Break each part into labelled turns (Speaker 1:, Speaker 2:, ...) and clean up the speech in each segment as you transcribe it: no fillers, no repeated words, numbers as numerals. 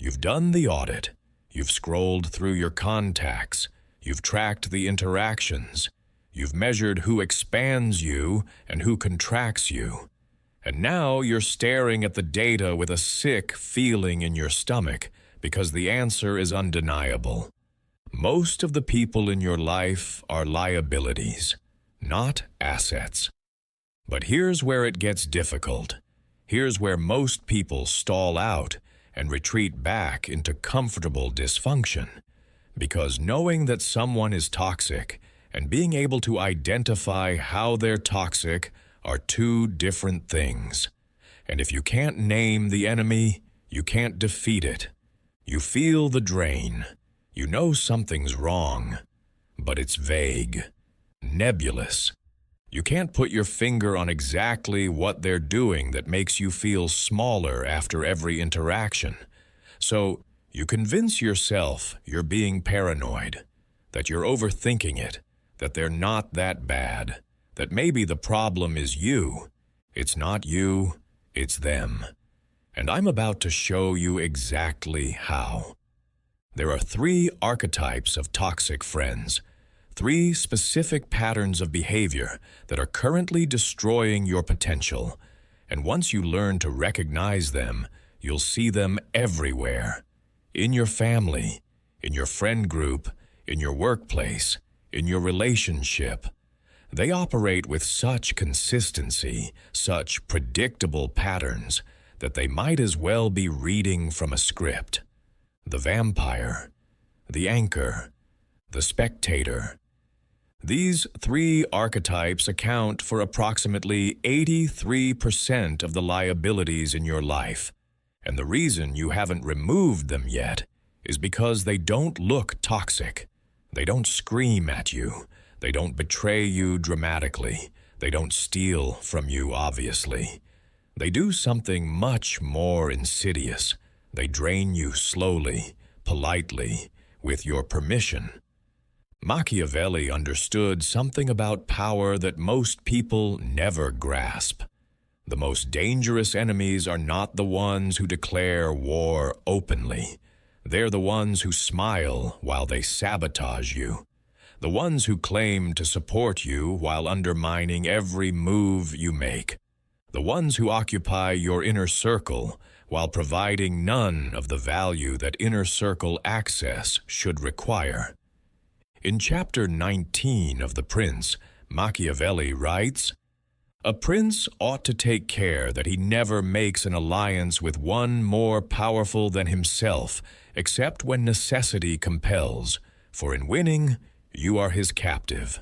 Speaker 1: You've done the audit. You've scrolled through your contacts. You've tracked the interactions. You've measured who expands you and who contracts you. And now you're staring at the data with a sick feeling in your stomach because the answer is undeniable. Most of the people in your life are liabilities, not assets. But here's where it gets difficult. Here's where most people stall out and retreat back into comfortable dysfunction. Because knowing that someone is toxic and being able to identify how they're toxic are two different things. And if you can't name the enemy, you can't defeat it. You feel the drain. You know something's wrong, but it's vague, nebulous. You can't put your finger on exactly what they're doing that makes you feel smaller after every interaction. So you convince yourself you're being paranoid, that you're overthinking it, that they're not that bad, that maybe the problem is you. It's not you, it's them. And I'm about to show you exactly how. There are 3 archetypes of toxic friends, 3 specific patterns of behavior that are currently destroying your potential. And once you learn to recognize them, you'll see them everywhere. In your family, in your friend group, in your workplace, in your relationship. They operate with such consistency, such predictable patterns, that they might as well be reading from a script. The vampire, the anchor, the spectator. These 3 archetypes account for approximately 83% of the liabilities in your life. And the reason you haven't removed them yet is because they don't look toxic. They don't scream at you. They don't betray you dramatically. They don't steal from you obviously. They do something much more insidious. They drain you slowly, politely, with your permission. Machiavelli understood something about power that most people never grasp. The most dangerous enemies are not the ones who declare war openly. They're the ones who smile while they sabotage you. The ones who claim to support you while undermining every move you make. The ones who occupy your inner circle while providing none of the value that inner circle access should require. In chapter 19 of The Prince, Machiavelli writes, "A prince ought to take care that he never makes an alliance with one more powerful than himself, except when necessity compels, for in winning, you are his captive."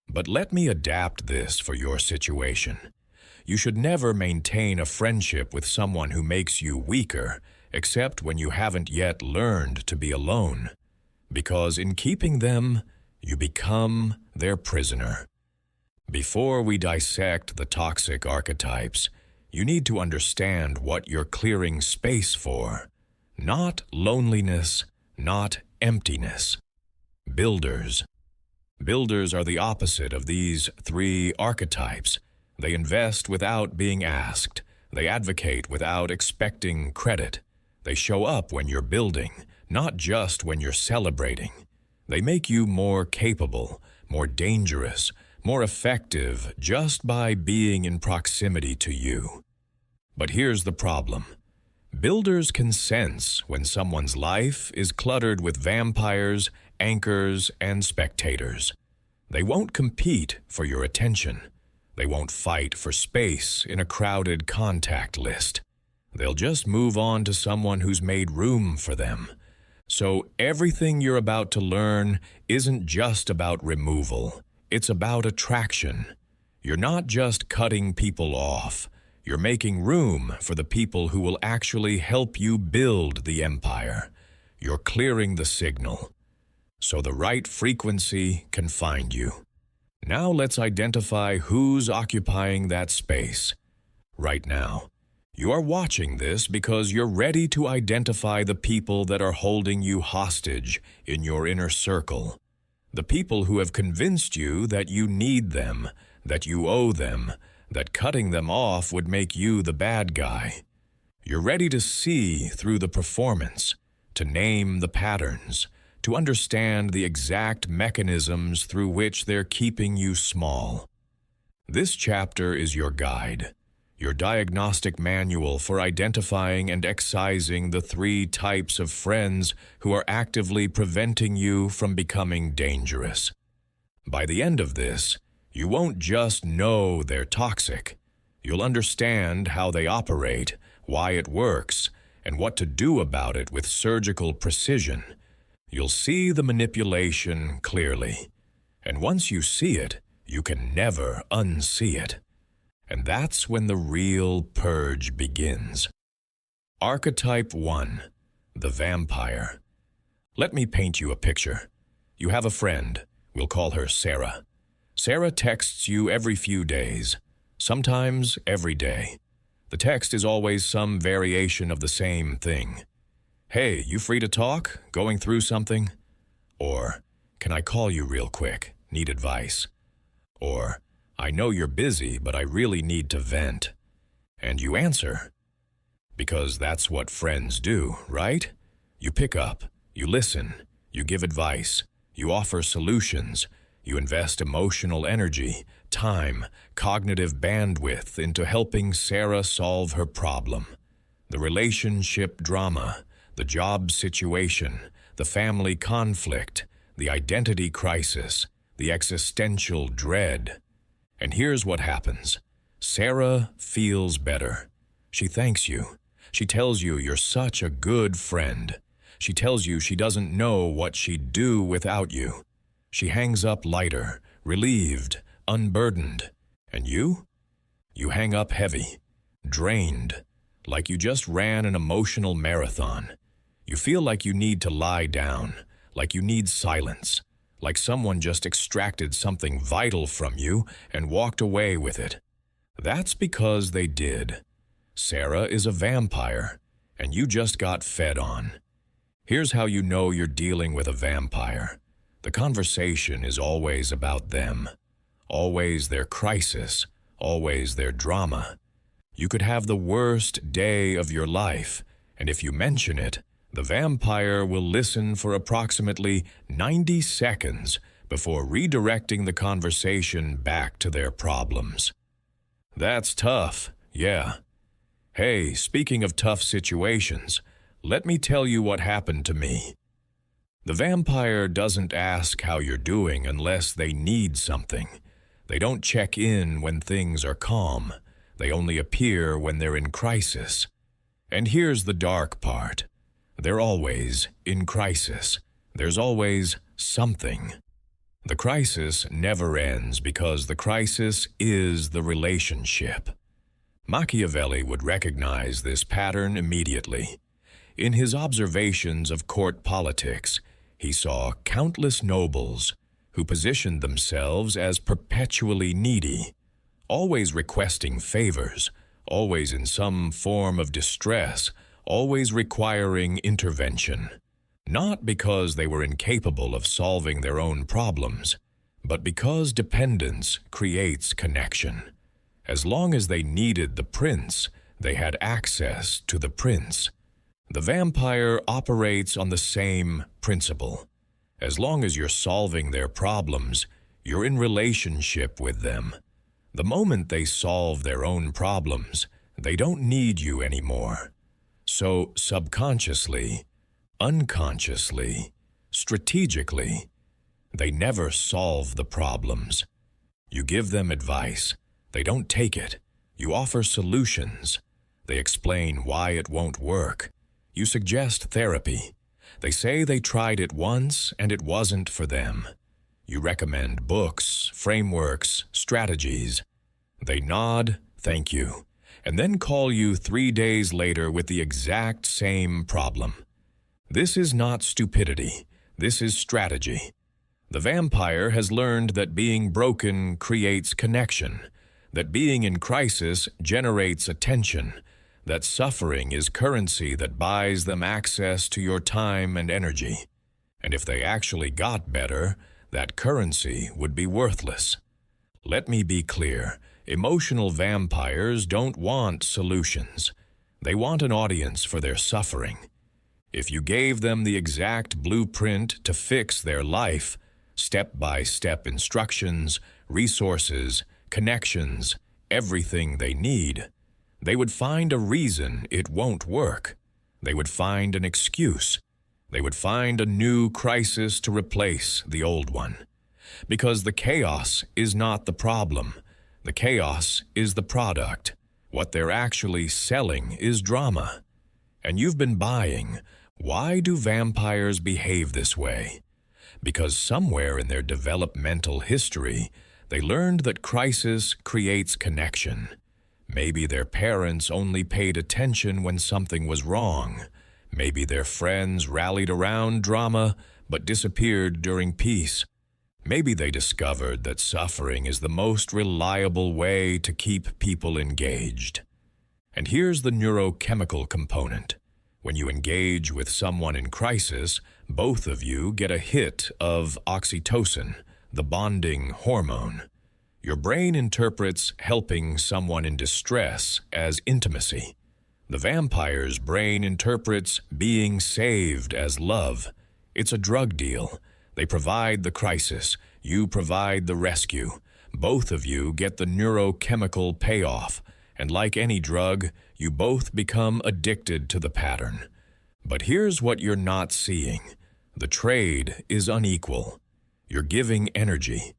Speaker 1: But let me adapt this for your situation. You should never maintain a friendship with someone who makes you weaker, except when you haven't yet learned to be alone. Because in keeping them, you become their prisoner. Before we dissect the toxic archetypes, you need to understand what you're clearing space for. Not loneliness, not emptiness. Builders. Builders are the opposite of these 3 archetypes. They invest without being asked. They advocate without expecting credit. They show up when you're building, not just when you're celebrating. They make you more capable, more dangerous, more effective just by being in proximity to you. But here's the problem. Builders can sense when someone's life is cluttered with vampires, anchors, and spectators. They won't compete for your attention. They won't fight for space in a crowded contact list. They'll just move on to someone who's made room for them. So everything you're about to learn isn't just about removal. It's about attraction. You're not just cutting people off. You're making room for the people who will actually help you build the empire. You're clearing the signal, so the right frequency can find you. Now let's identify who's occupying that space. Right now, you are watching this because you're ready to identify the people that are holding you hostage in your inner circle. The people who have convinced you that you need them, that you owe them, that cutting them off would make you the bad guy. You're ready to see through the performance, to name the patterns, to understand the exact mechanisms through which they're keeping you small. This chapter is your guide, your diagnostic manual for identifying and excising the 3 types of friends who are actively preventing you from becoming dangerous. By the end of this, you won't just know they're toxic. You'll understand how they operate, why it works, and what to do about it with surgical precision. You'll see the manipulation clearly. And once you see it, you can never unsee it. And that's when the real purge begins. Archetype 1. The Vampire. Let me paint you a picture. You have a friend. We'll call her Sarah. Sarah texts you every few days, sometimes every day. The text is always some variation of the same thing. Hey, you free to talk? Going through something? Or, can I call you real quick? Need advice? Or, I know you're busy, but I really need to vent. And you answer. Because that's what friends do, right? You pick up, you listen, you give advice, you offer solutions, you invest emotional energy, time, cognitive bandwidth into helping Sarah solve her problem. The relationship drama, the job situation, the family conflict, the identity crisis, the existential dread. And here's what happens. Sarah feels better. She thanks you. She tells you you're such a good friend. She tells you she doesn't know what she'd do without you. She hangs up lighter, relieved, unburdened. And you? You hang up heavy, drained, like you just ran an emotional marathon. You feel like you need to lie down, like you need silence, like someone just extracted something vital from you and walked away with it. That's because they did. Sarah is a vampire, and you just got fed on. Here's how you know you're dealing with a vampire. The conversation is always about them. Always their crisis, always their drama. You could have the worst day of your life, and if you mention it, the vampire will listen for approximately 90 seconds before redirecting the conversation back to their problems. That's tough, yeah. Hey, speaking of tough situations, let me tell you what happened to me. The vampire doesn't ask how you're doing unless they need something. They don't check in when things are calm. They only appear when they're in crisis. And here's the dark part. They're always in crisis. There's always something. The crisis never ends because the crisis is the relationship. Machiavelli would recognize this pattern immediately. In his observations of court politics, he saw countless nobles who positioned themselves as perpetually needy, always requesting favors, always in some form of distress, always requiring intervention. Not because they were incapable of solving their own problems, but because dependence creates connection. As long as they needed the prince, they had access to the prince. The vampire operates on the same principle. As long as you're solving their problems, you're in relationship with them. The moment they solve their own problems, they don't need you anymore. So subconsciously, unconsciously, strategically, they never solve the problems. You give them advice. They don't take it. You offer solutions. They explain why it won't work. You suggest therapy. They say they tried it once and it wasn't for them. You recommend books, frameworks, strategies. They nod, thank you, and then call you 3 days later with the exact same problem. This is not stupidity. This is strategy. The vampire has learned that being broken creates connection, that being in crisis generates attention, that suffering is currency that buys them access to your time and energy. And if they actually got better, that currency would be worthless. Let me be clear. Emotional vampires don't want solutions. They want an audience for their suffering. If you gave them the exact blueprint to fix their life, step-by-step instructions, resources, connections, everything they need, they would find a reason it won't work. They would find an excuse. They would find a new crisis to replace the old one. Because the chaos is not the problem. The chaos is the product. What they're actually selling is drama. And you've been buying, why do vampires behave this way? Because somewhere in their developmental history, they learned that crisis creates connection. Maybe their parents only paid attention when something was wrong. Maybe their friends rallied around drama but disappeared during peace. Maybe they discovered that suffering is the most reliable way to keep people engaged. And here's the neurochemical component. When you engage with someone in crisis, both of you get a hit of oxytocin, the bonding hormone. Your brain interprets helping someone in distress as intimacy. The vampire's brain interprets being saved as love. It's a drug deal. They provide the crisis, you provide the rescue. Both of you get the neurochemical payoff, and like any drug, you both become addicted to the pattern. But here's what you're not seeing. The trade is unequal. You're giving energy.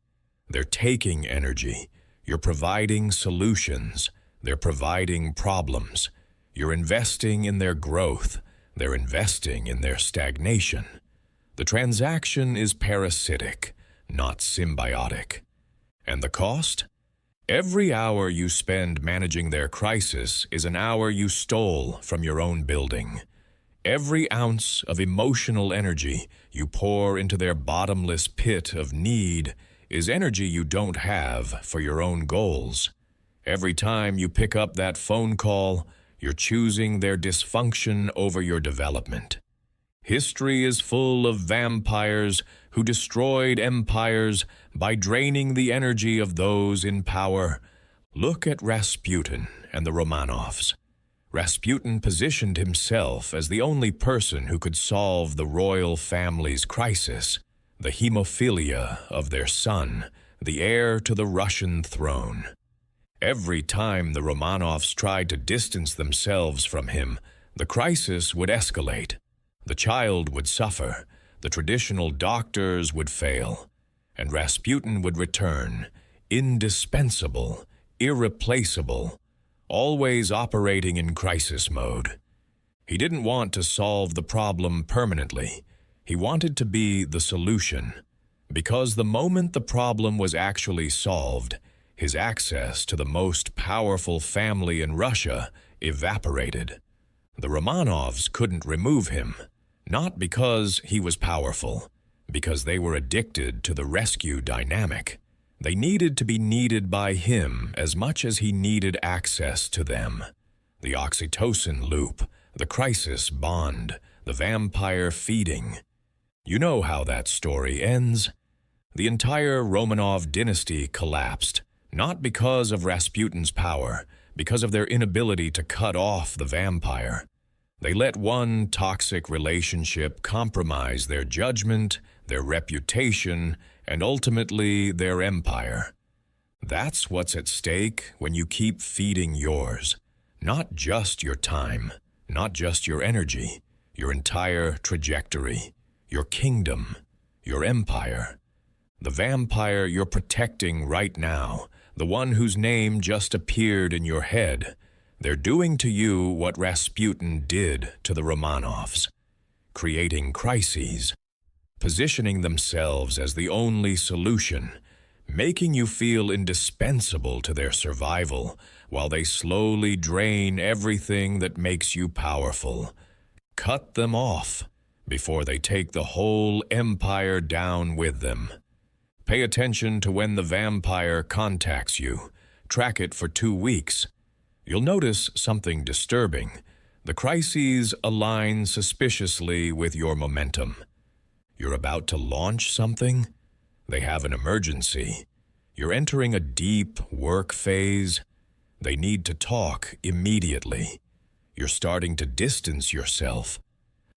Speaker 1: They're taking energy. You're providing solutions. They're providing problems. You're investing in their growth. They're investing in their stagnation. The transaction is parasitic, not symbiotic. And the cost? Every hour you spend managing their crisis is an hour you stole from your own building. Every ounce of emotional energy you pour into their bottomless pit of need is energy you don't have for your own goals. Every time you pick up that phone call, you're choosing their dysfunction over your development. History is full of vampires who destroyed empires by draining the energy of those in power. Look at Rasputin and the Romanovs. Rasputin positioned himself as the only person who could solve the royal family's crisis, the hemophilia of their son, the heir to the Russian throne. Every time the Romanovs tried to distance themselves from him, the crisis would escalate. The child would suffer, the traditional doctors would fail, and Rasputin would return, indispensable, irreplaceable, always operating in crisis mode. He didn't want to solve the problem permanently. He wanted to be the solution, because the moment the problem was actually solved, his access to the most powerful family in Russia evaporated. The Romanovs couldn't remove him, not because he was powerful, because they were addicted to the rescue dynamic. They needed to be needed by him as much as he needed access to them. The oxytocin loop, the crisis bond, the vampire feeding. You know how that story ends. The entire Romanov dynasty collapsed, not because of Rasputin's power, because of their inability to cut off the vampire. They let one toxic relationship compromise their judgment, their reputation, and ultimately their empire. That's what's at stake when you keep feeding yours. Not just your time, not just your energy, your entire trajectory, your kingdom, your empire. The vampire you're protecting right now, the one whose name just appeared in your head, they're doing to you what Rasputin did to the Romanovs, creating crises, positioning themselves as the only solution, making you feel indispensable to their survival while they slowly drain everything that makes you powerful. Cut them off before they take the whole empire down with them. Pay attention to when the vampire contacts you. Track it for 2 weeks. You'll notice something disturbing. The crises align suspiciously with your momentum. You're about to launch something? They have an emergency. You're entering a deep work phase. They need to talk immediately. You're starting to distance yourself.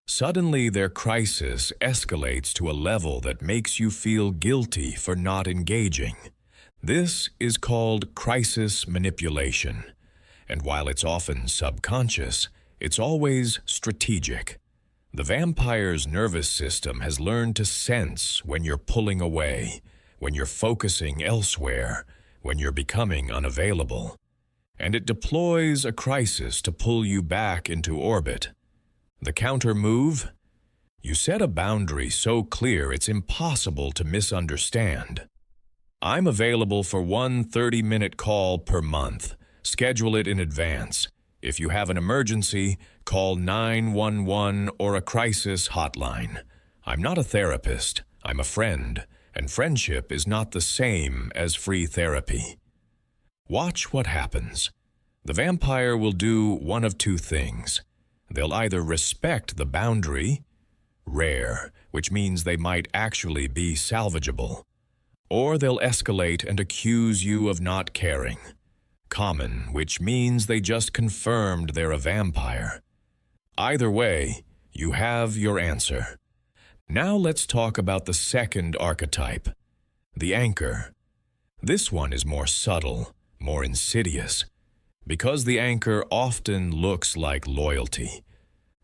Speaker 1: Suddenly, their crisis escalates to a level that makes you feel guilty for not engaging. This is called crisis manipulation, and while it's often subconscious, it's always strategic. The vampire's nervous system has learned to sense when you're pulling away, when you're focusing elsewhere, when you're becoming unavailable. And it deploys a crisis to pull you back into orbit. The counter move? You set a boundary so clear it's impossible to misunderstand. I'm available for one 30-minute call per month. Schedule it in advance. If you have an emergency, call 911 or a crisis hotline. I'm not a therapist, I'm a friend, and friendship is not the same as free therapy. Watch what happens. The vampire will do one of two things. They'll either respect the boundary, rare, which means they might actually be salvageable, or they'll escalate and accuse you of not caring, common, which means they just confirmed they're a vampire. Either way, you have your answer. Now let's talk about the second archetype, the anchor. This one is more subtle, more insidious, because the anchor often looks like loyalty.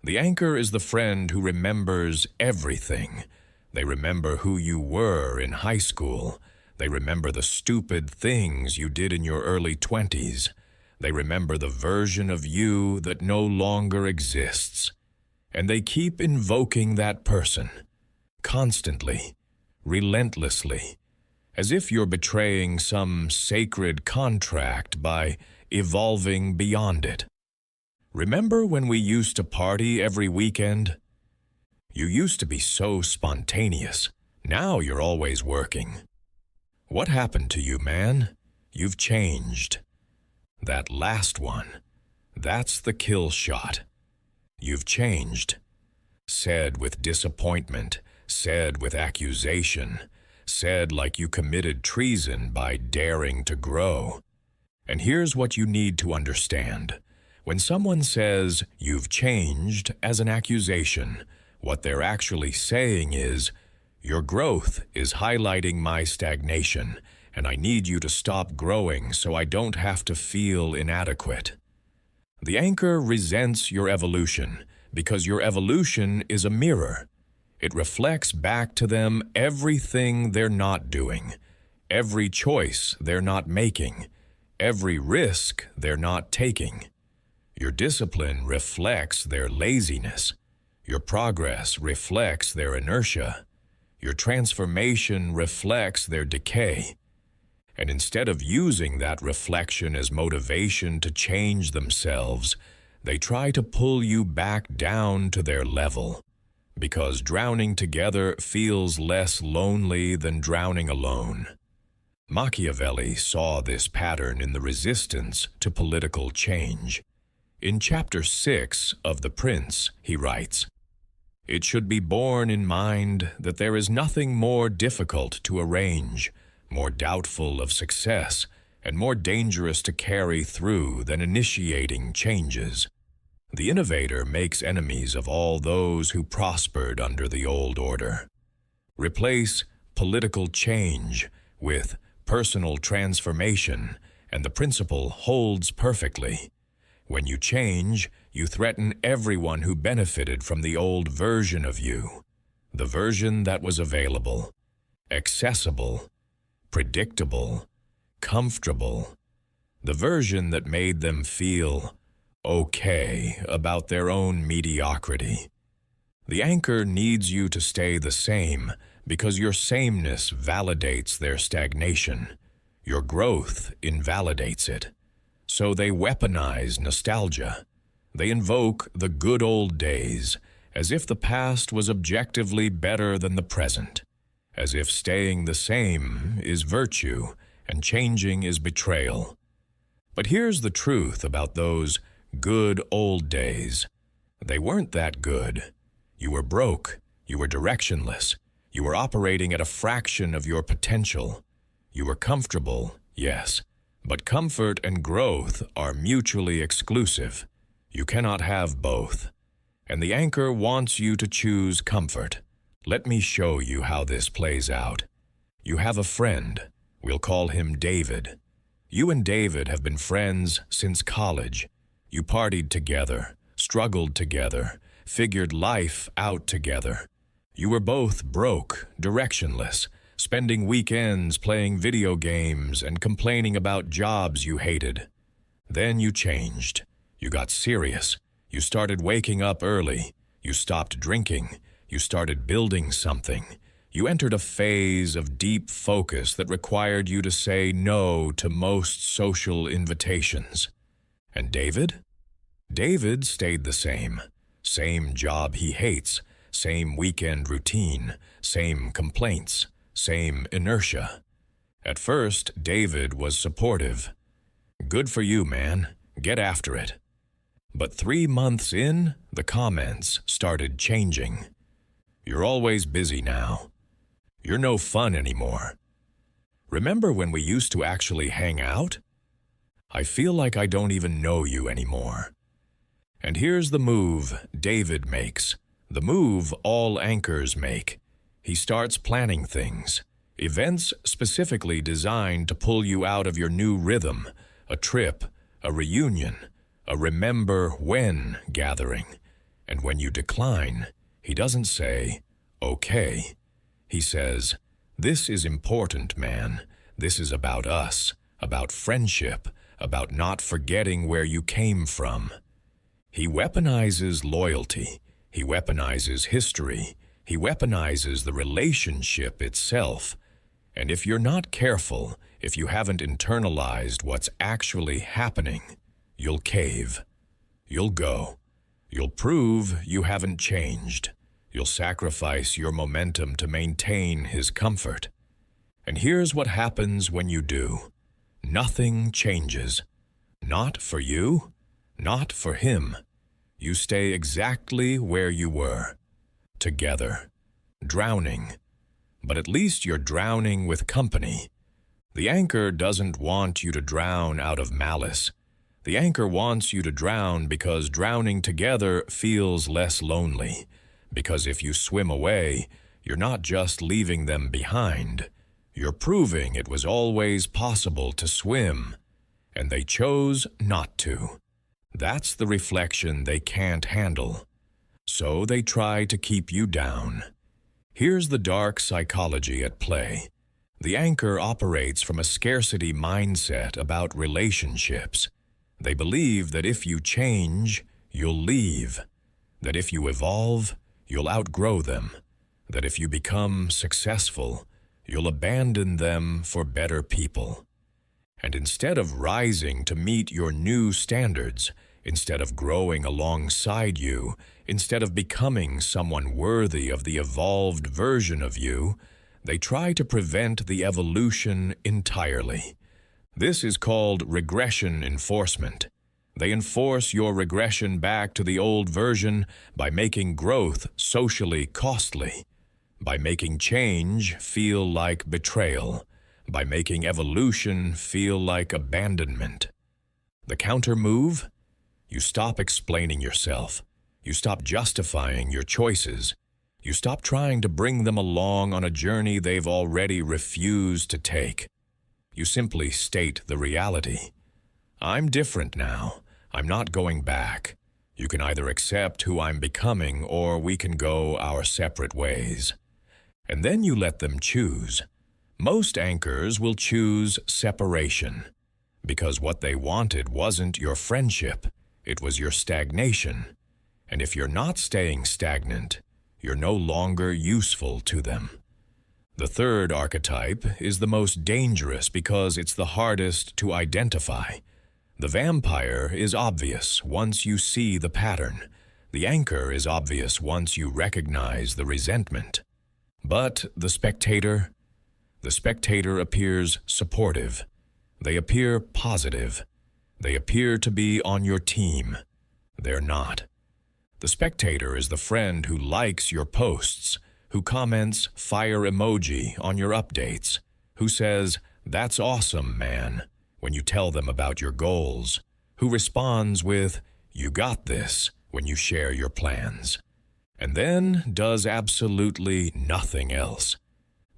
Speaker 1: The anchor is the friend who remembers everything. They remember who you were in high school. They remember the stupid things you did in your early 20s. They remember the version of you that no longer exists. And they keep invoking that person, constantly, relentlessly, as if you're betraying some sacred contract by evolving beyond it. Remember when we used to party every weekend? You used to be so spontaneous. Now you're always working. What happened to you, man? You've changed. That last one, that's the kill shot. You've changed. Said with disappointment, said with accusation, said like you committed treason by daring to grow. And here's what you need to understand. When someone says, "You've changed," as an accusation, what they're actually saying is, "Your growth is highlighting my stagnation, and I need you to stop growing so I don't have to feel inadequate." The anchor resents your evolution because your evolution is a mirror. It reflects back to them everything they're not doing, every choice they're not making, every risk they're not taking. Your discipline reflects their laziness. Your progress reflects their inertia. Your transformation reflects their decay. And instead of using that reflection as motivation to change themselves, they try to pull you back down to their level, because drowning together feels less lonely than drowning alone. Machiavelli saw this pattern in the resistance to political change. In Chapter 6 of The Prince, he writes, "It should be borne in mind that there is nothing more difficult to arrange, more doubtful of success, and more dangerous to carry through than initiating changes. The innovator makes enemies of all those who prospered under the old order. Replace political change with personal transformation, and the principle holds perfectly. When you change, you threaten everyone who benefited from the old version of you, the version that was available, accessible, predictable, comfortable, the version that made them feel okay about their own mediocrity. The anchor needs you to stay the same because your sameness validates their stagnation. Your growth invalidates it. So they weaponize nostalgia. They invoke the good old days, as if the past was objectively better than the present, as if staying the same is virtue and changing is betrayal. But here's the truth about those good old days. They weren't that good. You were broke. You were directionless. You were operating at a fraction of your potential. You were comfortable, yes. But comfort and growth are mutually exclusive. You cannot have both. And the anchor wants you to choose comfort. Let me show you how this plays out. You have a friend. We'll call him David. You and David have been friends since college. You partied together, struggled together, figured life out together. You were both broke, directionless, spending weekends playing video games and complaining about jobs you hated. Then you changed. You got serious. You started waking up early. You stopped drinking. You started building something. You entered a phase of deep focus that required you to say no to most social invitations. And David? David stayed the same. Same job he hates, same weekend routine, same complaints, same inertia. At first, David was supportive. Good for you, man. Get after it. But 3 months in, the comments started changing. You're always busy now. You're no fun anymore. Remember when we used to actually hang out? I feel like I don't even know you anymore. And here's the move David makes, the move all anchors make. He starts planning things, events specifically designed to pull you out of your new rhythm, a trip, a reunion, a remember when gathering. And when you decline, he doesn't say, okay. He says, this is important, man. This is about us, about friendship, about not forgetting where you came from. He weaponizes loyalty. He weaponizes history. He weaponizes the relationship itself. And if you're not careful, if you haven't internalized what's actually happening, you'll cave. You'll go. You'll prove you haven't changed. You'll sacrifice your momentum to maintain his comfort. And here's what happens when you do. Nothing changes. Not for you, not for him. You stay exactly where you were. Together. Drowning. But at least you're drowning with company. The anchor doesn't want you to drown out of malice. The anchor wants you to drown because drowning together feels less lonely. Because if you swim away, you're not just leaving them behind. You're proving it was always possible to swim, and they chose not to. That's the reflection they can't handle. So they try to keep you down. Here's the dark psychology at play. The anchor operates from a scarcity mindset about relationships. They believe that if you change, you'll leave. That if you evolve, you'll outgrow them. That if you become successful, you'll abandon them for better people. And instead of rising to meet your new standards, instead of growing alongside you, instead of becoming someone worthy of the evolved version of you, they try to prevent the evolution entirely. This is called regression enforcement. They enforce your regression back to the old version by making growth socially costly, by making change feel like betrayal, by making evolution feel like abandonment. The counter move? You stop explaining yourself. You stop justifying your choices. You stop trying to bring them along on a journey they've already refused to take. You simply state the reality. I'm different now. I'm not going back. You can either accept who I'm becoming or we can go our separate ways. And then you let them choose. Most anchors will choose separation because what they wanted wasn't your friendship. It was your stagnation. And if you're not staying stagnant, you're no longer useful to them. The third archetype is the most dangerous because it's the hardest to identify. The vampire is obvious once you see the pattern. The anchor is obvious once you recognize the resentment. But the spectator appears supportive. They appear positive. They appear to be on your team. They're not. The spectator is the friend who likes your posts, who comments fire emoji on your updates, who says, "That's awesome, man," when you tell them about your goals, who responds with, "You got this," when you share your plans, and then does absolutely nothing else.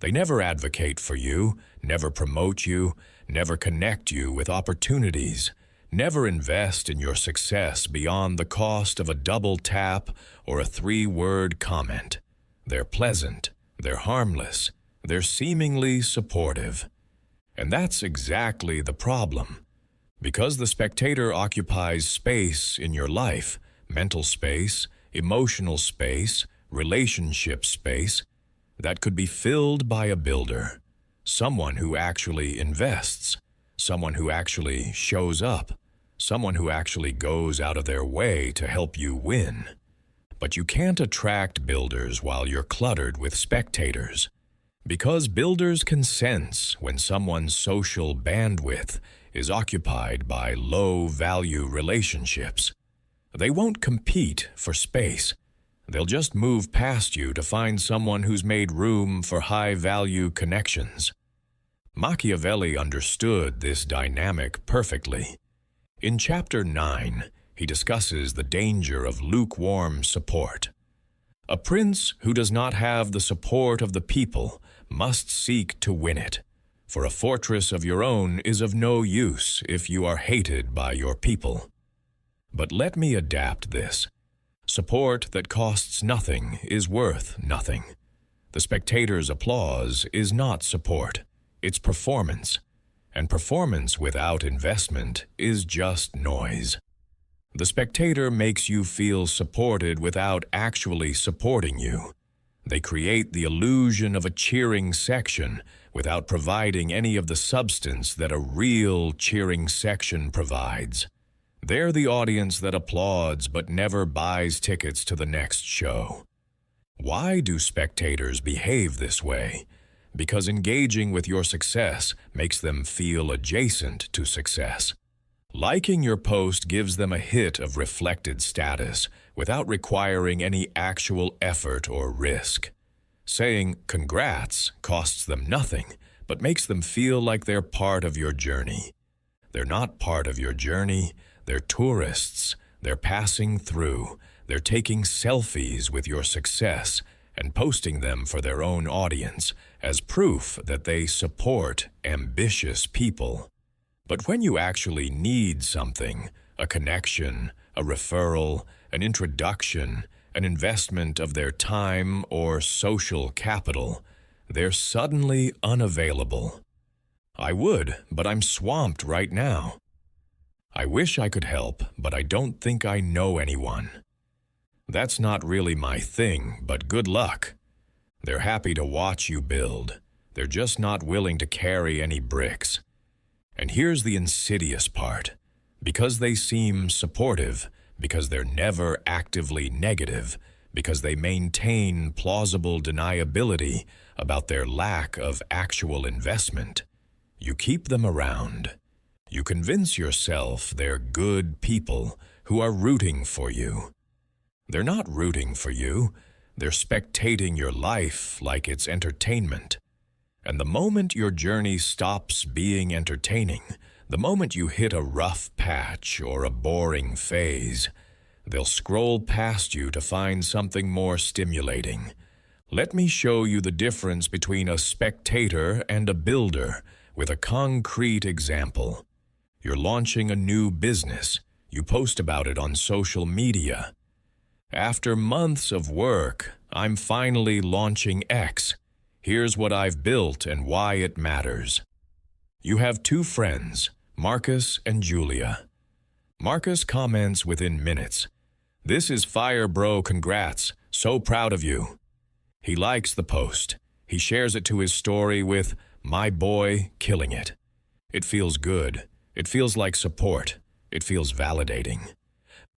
Speaker 1: They never advocate for you, never promote you, never connect you with opportunities, never invest in your success beyond the cost of a double tap or a 3-word comment. They're pleasant, they're harmless, they're seemingly supportive. And that's exactly the problem. Because the spectator occupies space in your life, mental space, emotional space, relationship space, that could be filled by a builder, someone who actually invests, someone who actually shows up, someone who actually goes out of their way to help you win. But you can't attract builders while you're cluttered with spectators, because builders can sense when someone's social bandwidth is occupied by low-value relationships. They won't compete for space. They'll just move past you to find someone who's made room for high-value connections. Machiavelli understood this dynamic perfectly. In Chapter 9, he discusses the danger of lukewarm support. A prince who does not have the support of the people must seek to win it, for a fortress of your own is of no use if you are hated by your people. But let me adapt this. Support that costs nothing is worth nothing. The spectator's applause is not support, it's performance. And performance without investment is just noise. The spectator makes you feel supported without actually supporting you. They create the illusion of a cheering section without providing any of the substance that a real cheering section provides. They're the audience that applauds but never buys tickets to the next show. Why do spectators behave this way? Because engaging with your success makes them feel adjacent to success. Liking your post gives them a hit of reflected status without requiring any actual effort or risk. Saying "congrats" costs them nothing, but makes them feel like they're part of your journey. They're not part of your journey. They're tourists, they're passing through, they're taking selfies with your success and posting them for their own audience as proof that they support ambitious people. But when you actually need something, a connection, a referral, an introduction, an investment of their time or social capital, they're suddenly unavailable. I would, but I'm swamped right now. I wish I could help, but I don't think I know anyone. That's not really my thing, but good luck. They're happy to watch you build. They're just not willing to carry any bricks. And here's the insidious part. Because they seem supportive, because they're never actively negative, because they maintain plausible deniability about their lack of actual investment, you keep them around. You convince yourself they're good people who are rooting for you. They're not rooting for you. They're spectating your life like it's entertainment. And the moment your journey stops being entertaining, the moment you hit a rough patch or a boring phase, they'll scroll past you to find something more stimulating. Let me show you the difference between a spectator and a builder with a concrete example. You're launching a new business. You post about it on social media. After months of work, I'm finally launching X. Here's what I've built and why it matters. You have 2 friends, Marcus and Julia. Marcus comments within minutes. "This is fire, bro, congrats, so proud of you." He likes the post. He shares it to his story with, "My boy, killing it." It feels good. It feels like support. It feels validating.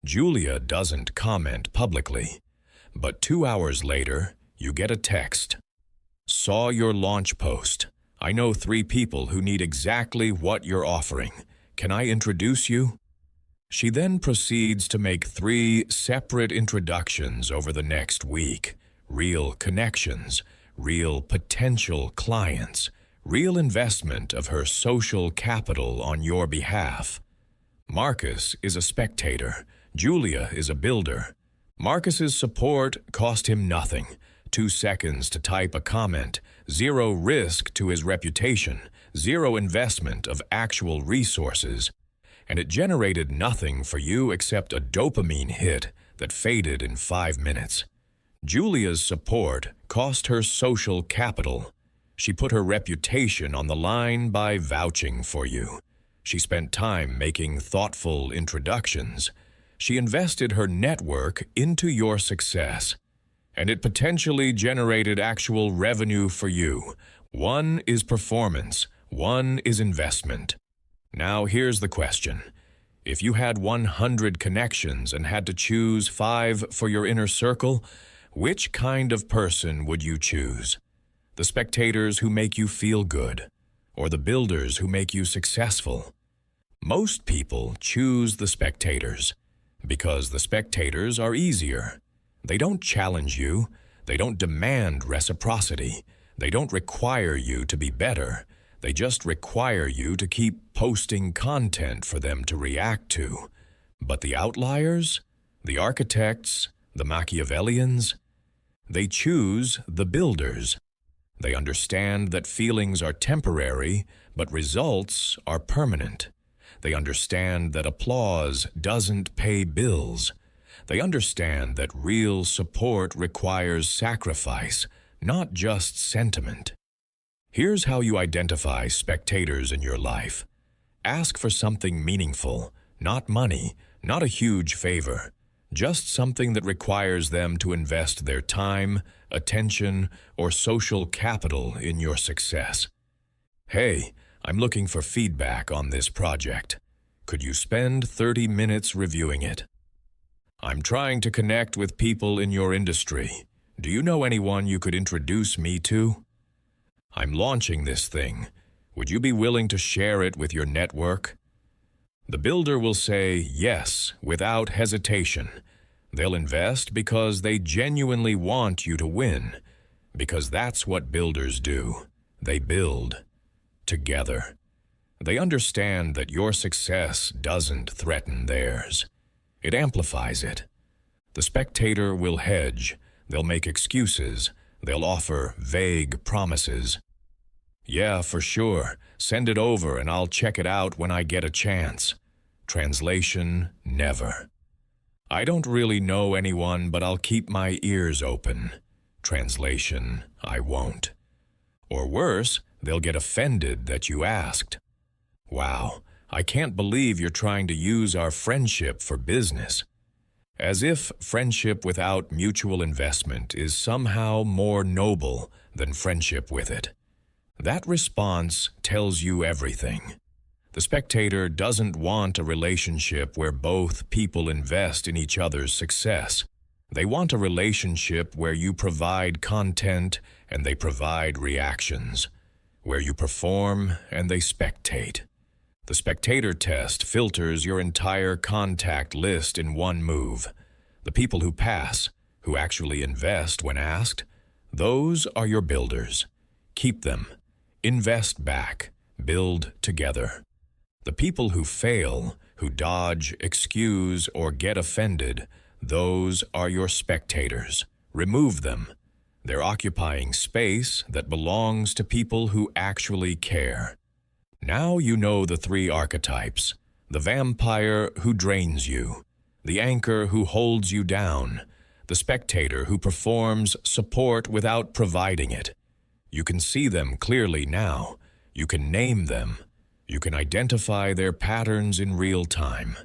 Speaker 1: Julia doesn't comment publicly, but 2 hours later, you get a text. "Saw your launch post. I know 3 people who need exactly what you're offering. Can I introduce you?" She then proceeds to make 3 separate introductions over the next week. Real connections, real potential clients, real investment of her social capital on your behalf. Marcus is a spectator, Julia is a builder. Marcus's support cost him nothing. 2 seconds to type a comment, 0 risk to his reputation, 0 investment of actual resources. And it generated nothing for you except a dopamine hit that faded in 5 minutes. Julia's support cost her social capital. She put her reputation on the line by vouching for you. She spent time making thoughtful introductions. She invested her network into your success, and it potentially generated actual revenue for you. One is performance, one is investment. Now here's the question. If you had 100 connections and had to choose 5 for your inner circle, which kind of person would you choose? The spectators who make you feel good, or the builders who make you successful? Most people choose the spectators because the spectators are easier. They don't challenge you. They don't demand reciprocity. They don't require you to be better. They just require you to keep posting content for them to react to. But the outliers, the architects, the Machiavellians, they choose the builders. They understand that feelings are temporary, but results are permanent. They understand that applause doesn't pay bills. They understand that real support requires sacrifice, not just sentiment. Here's how you identify spectators in your life. Ask for something meaningful, not money, not a huge favor, just something that requires them to invest their time, attention, or social capital in your success. Hey, I'm looking for feedback on this project. Could you spend 30 minutes reviewing it? I'm trying to connect with people in your industry. Do you know anyone you could introduce me to? I'm launching this thing. Would you be willing to share it with your network? The builder will say yes without hesitation. They'll invest because they genuinely want you to win, because that's what builders do. They build together. They understand that your success doesn't threaten theirs. It amplifies it. The spectator will hedge. They'll make excuses. They'll offer vague promises. Yeah, for sure. Send it over and I'll check it out when I get a chance. Translation, never. I don't really know anyone, but I'll keep my ears open. Translation, I won't. Or worse, they'll get offended that you asked. Wow, I can't believe you're trying to use our friendship for business. As if friendship without mutual investment is somehow more noble than friendship with it. That response tells you everything. The spectator doesn't want a relationship where both people invest in each other's success. They want a relationship where you provide content and they provide reactions, where you perform and they spectate. The spectator test filters your entire contact list in one move. The people who pass, who actually invest when asked, those are your builders. Keep them. Invest back. Build together. The people who fail, who dodge, excuse, or get offended, those are your spectators. Remove them. They're occupying space that belongs to people who actually care. Now you know the 3 archetypes. The vampire who drains you, the anchor who holds you down, the spectator who performs support without providing it. You can see them clearly now. You can name them. You can identify their patterns in real time.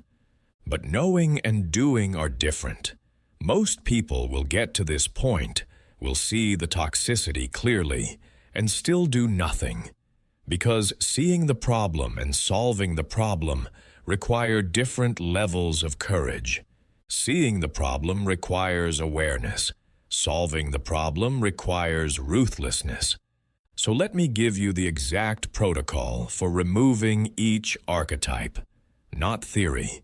Speaker 1: But knowing and doing are different. Most people will get to this point, will see the toxicity clearly, and still do nothing. Because seeing the problem and solving the problem require different levels of courage. Seeing the problem requires awareness. Solving the problem requires ruthlessness. So let me give you the exact protocol for removing each archetype. Not theory.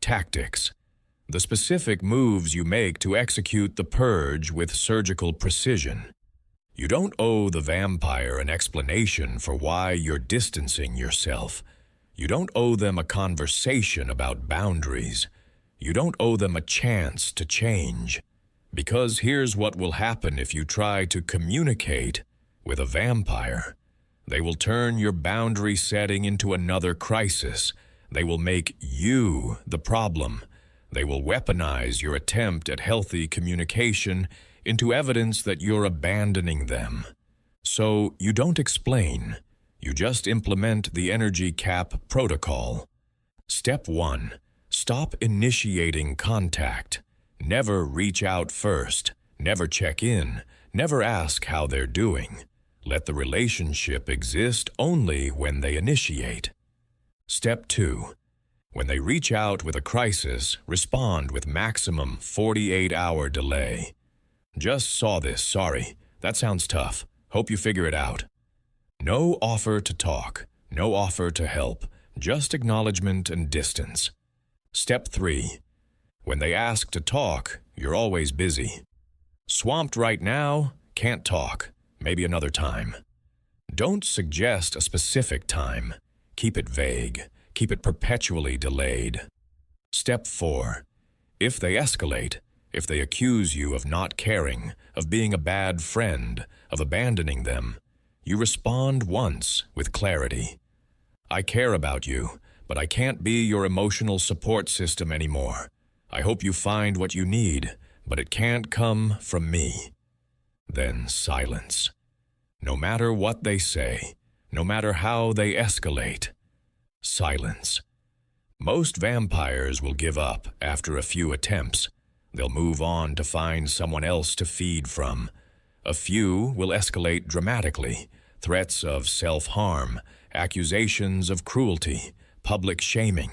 Speaker 1: Tactics. The specific moves you make to execute the purge with surgical precision. You don't owe the vampire an explanation for why you're distancing yourself. You don't owe them a conversation about boundaries. You don't owe them a chance to change. Because here's what will happen if you try to communicate with a vampire. They will turn your boundary setting into another crisis. They will make you the problem. They will weaponize your attempt at healthy communication into evidence that you're abandoning them. So you don't explain. You just implement the energy cap protocol. Step 1. Stop initiating contact. Never reach out first. Never check in. Never ask how they're doing. Let the relationship exist only when they initiate. Step 2. When they reach out with a crisis, respond with maximum 48-hour delay. Just saw this, sorry. That sounds tough. Hope you figure it out. No offer to talk. No offer to help. Just acknowledgement and distance. Step 3. When they ask to talk, you're always busy. Swamped right now, can't talk. Maybe another time. Don't suggest a specific time. Keep it vague. Keep it perpetually delayed. Step 4. If they escalate, if they accuse you of not caring, of being a bad friend, of abandoning them, you respond once with clarity. I care about you, but I can't be your emotional support system anymore. I hope you find what you need, but it can't come from me. Then silence. No matter what they say, no matter how they escalate, silence. Most vampires will give up after a few attempts. They'll move on to find someone else to feed from. A few will escalate dramatically. Threats of self-harm, accusations of cruelty, public shaming.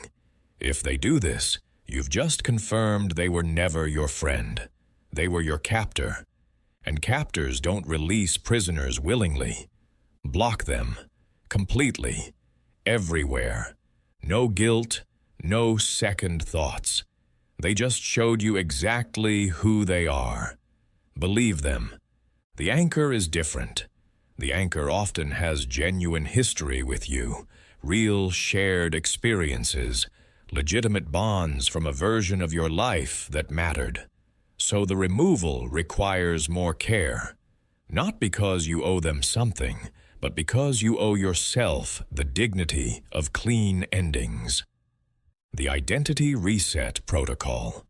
Speaker 1: If they do this, you've just confirmed they were never your friend. They were your captor. And captors don't release prisoners willingly. Block them. Completely. Everywhere. No guilt, no second thoughts. They just showed you exactly who they are. Believe them. The anchor is different. The anchor often has genuine history with you, real shared experiences, legitimate bonds from a version of your life that mattered. So the removal requires more care, not because you owe them something, but because you owe yourself the dignity of clean endings. The Identity Reset Protocol.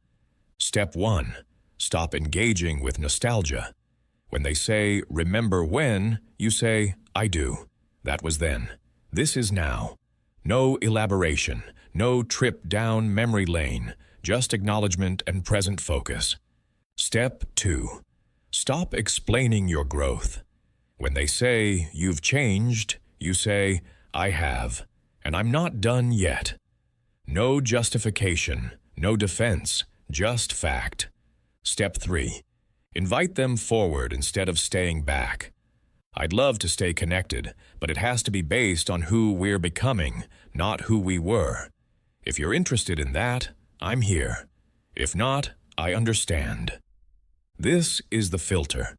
Speaker 1: Step 1. Stop engaging with nostalgia. When they say, remember when, you say, I do. That was then. This is now. No elaboration, no trip down memory lane, just acknowledgement and present focus. Step 2. Stop explaining your growth. When they say, you've changed, you say, I have, and I'm not done yet. No justification, no defense, just fact. Step 3. Invite them forward instead of staying back. I'd love to stay connected, but it has to be based on who we're becoming, not who we were. If you're interested in that, I'm here. If not, I understand. This is the filter.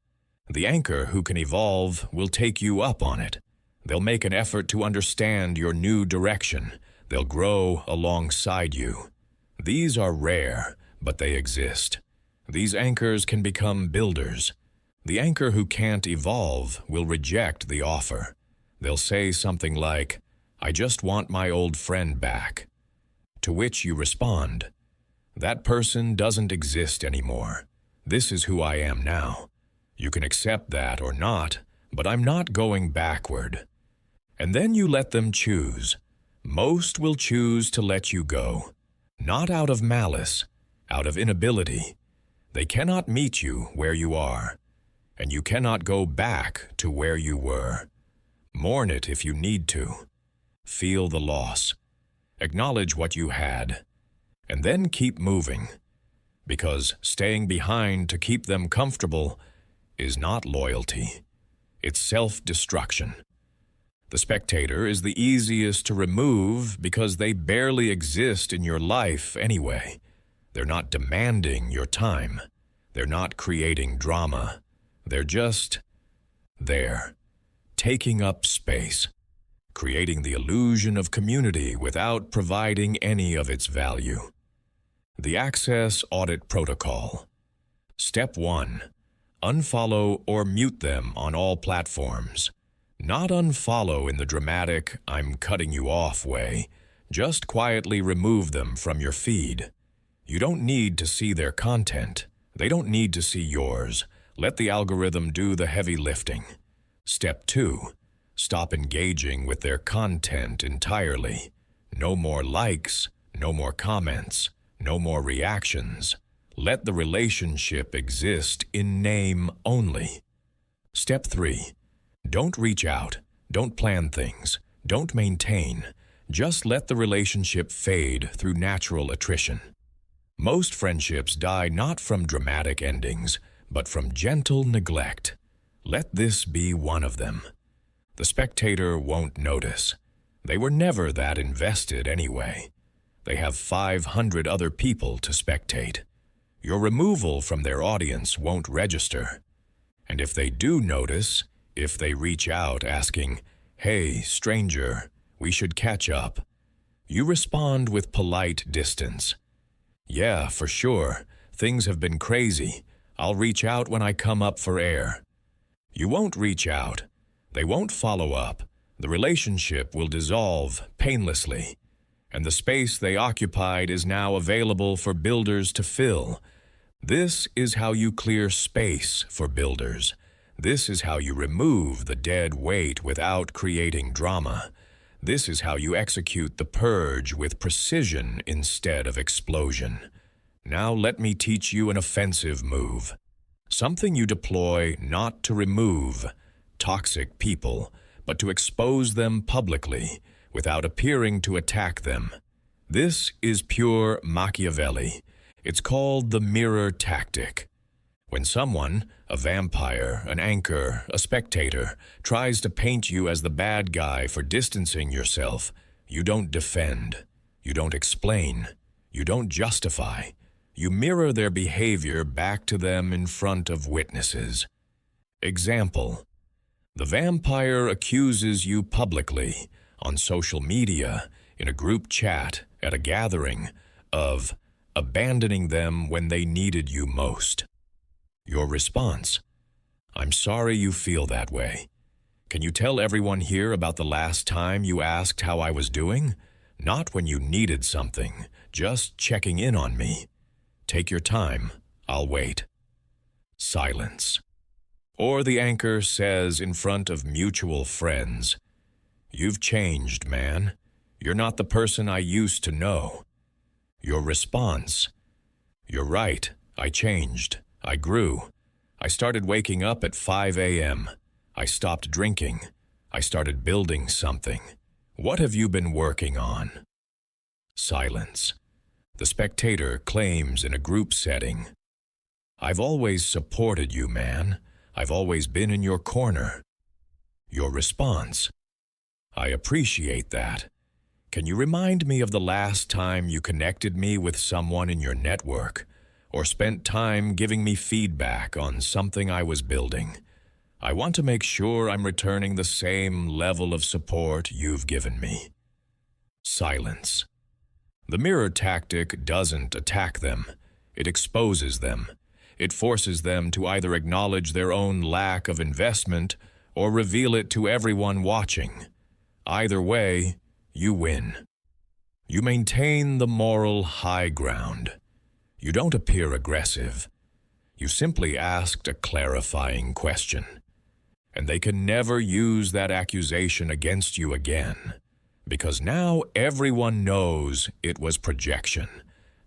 Speaker 1: The anchor who can evolve will take you up on it. They'll make an effort to understand your new direction. They'll grow alongside you. These are rare, but they exist. These anchors can become builders. The anchor who can't evolve will reject the offer. They'll say something like, I just want my old friend back. To which you respond, that person doesn't exist anymore. This is who I am now. You can accept that or not, but I'm not going backward. And then you let them choose. Most will choose to let you go, not out of malice, out of inability. They cannot meet you where you are, and you cannot go back to where you were. Mourn it if you need to. Feel the loss. Acknowledge what you had, and then keep moving, because staying behind to keep them comfortable is not loyalty. It's self-destruction. The spectator is the easiest to remove because they barely exist in your life anyway. They're not demanding your time. They're not creating drama. They're just there, taking up space, creating the illusion of community without providing any of its value. The Access Audit Protocol. Step 1. Unfollow or mute them on all platforms. Not unfollow in the dramatic, I'm cutting you off way. Just quietly remove them from your feed. You don't need to see their content. They don't need to see yours. Let the algorithm do the heavy lifting. Step 2. Stop engaging with their content entirely. No more likes, no more comments, no more reactions. Let the relationship exist in name only. Step 3. Don't reach out. Don't plan things. Don't maintain. Just let the relationship fade through natural attrition. Most friendships die not from dramatic endings, but from gentle neglect. Let this be one of them. The spectator won't notice. They were never that invested anyway. They have 500 other people to spectate. Your removal from their audience won't register. And if they do notice, if they reach out asking, "Hey, stranger, we should catch up," you respond with polite distance. "Yeah, for sure. Things have been crazy. I'll reach out when I come up for air." You won't reach out. They won't follow up. The relationship will dissolve painlessly. And the space they occupied is now available for builders to fill. This is how you clear space for builders. This is how you remove the dead weight without creating drama. This is how you execute the purge with precision instead of explosion. Now let me teach you an offensive move. Something you deploy not to remove toxic people, but to expose them publicly without appearing to attack them. This is pure Machiavelli. It's called the mirror tactic. When someone, a vampire, an anchor, a spectator, tries to paint you as the bad guy for distancing yourself, you don't defend, you don't explain, you don't justify. You mirror their behavior back to them in front of witnesses. Example: the vampire accuses you publicly, on social media, in a group chat, at a gathering, of abandoning them when they needed you most. Your response: "I'm sorry you feel that way. Can you tell everyone here about the last time you asked how I was doing? Not when you needed something, just checking in on me. Take your time, I'll wait." Silence. Or the anchor says in front of mutual friends, "You've changed, man. You're not the person I used to know." Your response: "You're right, I changed. I grew. I started waking up at 5 a.m. I stopped drinking. I started building something. What have you been working on?" Silence. The spectator claims in a group setting, "I've always supported you, man. I've always been in your corner." Your response: "I appreciate that. Can you remind me of the last time you connected me with someone in your network, or spent time giving me feedback on something I was building? I want to make sure I'm returning the same level of support you've given me." Silence. The mirror tactic doesn't attack them. It exposes them. It forces them to either acknowledge their own lack of investment or reveal it to everyone watching. Either way, you win. You maintain the moral high ground. You don't appear aggressive. You simply asked a clarifying question. And they can never use that accusation against you again, because now everyone knows it was projection.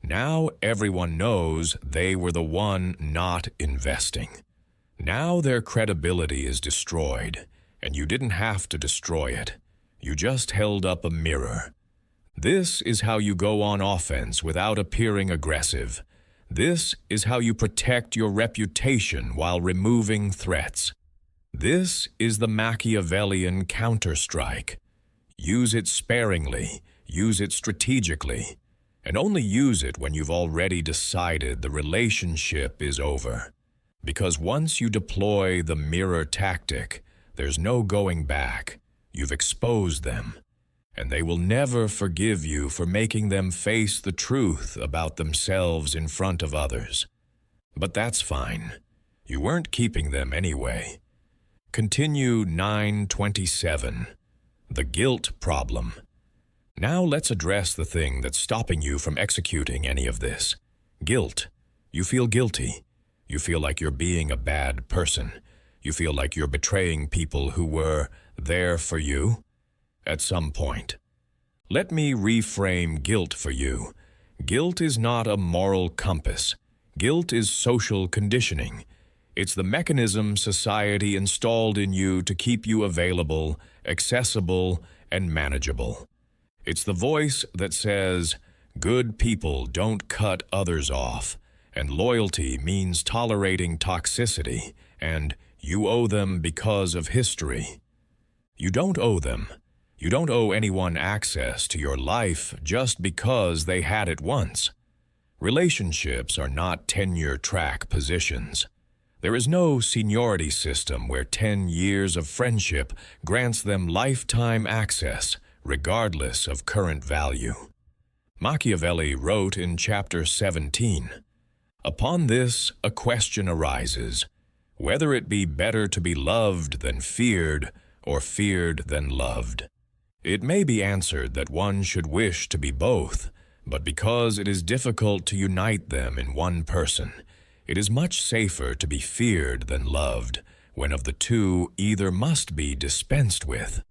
Speaker 1: Now everyone knows they were the one not investing. Now their credibility is destroyed, and you didn't have to destroy it. You just held up a mirror. This is how you go on offense without appearing aggressive. This is how you protect your reputation while removing threats. This is the Machiavellian counterstrike. Use it sparingly, use it strategically, and only use it when you've already decided the relationship is over. Because once you deploy the mirror tactic, there's no going back. You've exposed them. and they will never forgive you for making them face the truth about themselves in front of others. But that's fine. You weren't keeping them anyway. Continue 927. The guilt problem. Now let's address the thing that's stopping you from executing any of this. Guilt. You feel guilty. You feel like you're being a bad person. You feel like you're betraying people who were there for you at some point. Let me reframe guilt for you. Guilt is not a moral compass. Guilt is social conditioning. It's the mechanism society installed in you to keep you available, accessible, and manageable. It's the voice that says, good people don't cut others off, and loyalty means tolerating toxicity, and you owe them because of history. You don't owe them. You don't owe anyone access to your life just because they had it once. Relationships are not tenure-track positions. There is no seniority system where 10 years of friendship grants them lifetime access, regardless of current value. Machiavelli wrote in chapter 17, "Upon this a question arises, whether it be better to be loved than feared, or feared than loved. It may be answered that one should wish to be both, but because it is difficult to unite them in one person, it is much safer to be feared than loved, when of the two either must be dispensed with.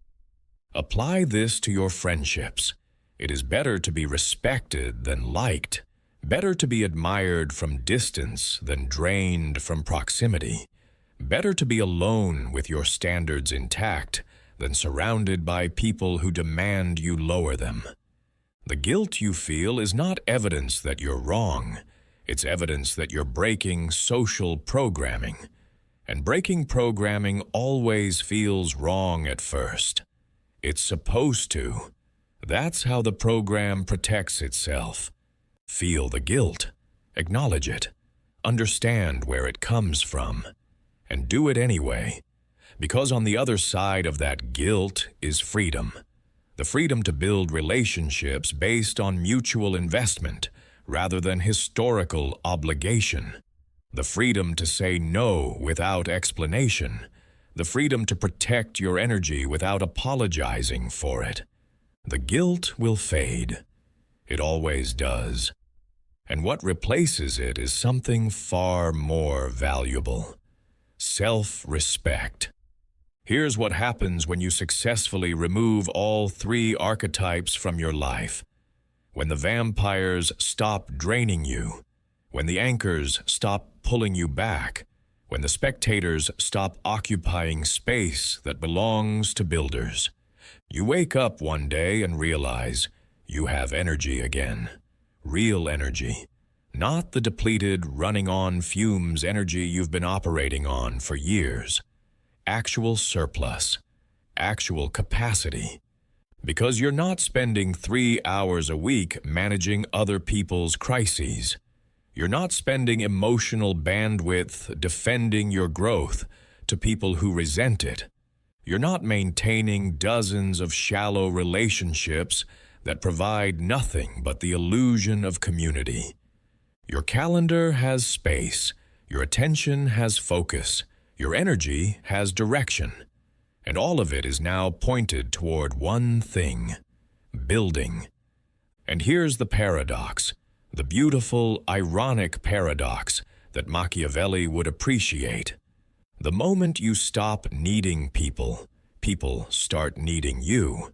Speaker 1: Apply this to your friendships. It is better to be respected than liked, better to be admired from distance than drained from proximity, better to be alone with your standards intact than surrounded by people who demand you lower them. The guilt you feel is not evidence that you're wrong. It's evidence that you're breaking social programming. And breaking programming always feels wrong at first. It's supposed to. That's how the program protects itself. Feel the guilt. Acknowledge it. Understand where it comes from. And do it anyway. Because on the other side of that guilt is freedom. The freedom to build relationships based on mutual investment rather than historical obligation. The freedom to say no without explanation. The freedom to protect your energy without apologizing for it. The guilt will fade. It always does. And what replaces it is something far more valuable. Self-respect. Here's what happens when you successfully remove all 3 archetypes from your life. When the vampires stop draining you, when the anchors stop pulling you back, when the spectators stop occupying space that belongs to builders. You wake up one day and realize you have energy again. Real energy. Not the depleted, running on fumes energy you've been operating on for years. Actual surplus. Actual capacity. Because you're not spending 3 hours a week managing other people's crises. You're not spending emotional bandwidth defending your growth to people who resent it. You're not maintaining dozens of shallow relationships that provide nothing but the illusion of community. Your calendar has space. Your attention has focus. Your energy has direction. And all of it is now pointed toward one thing: building. And here's the paradox, the beautiful, ironic paradox that Machiavelli would appreciate. The moment you stop needing people, people start needing you.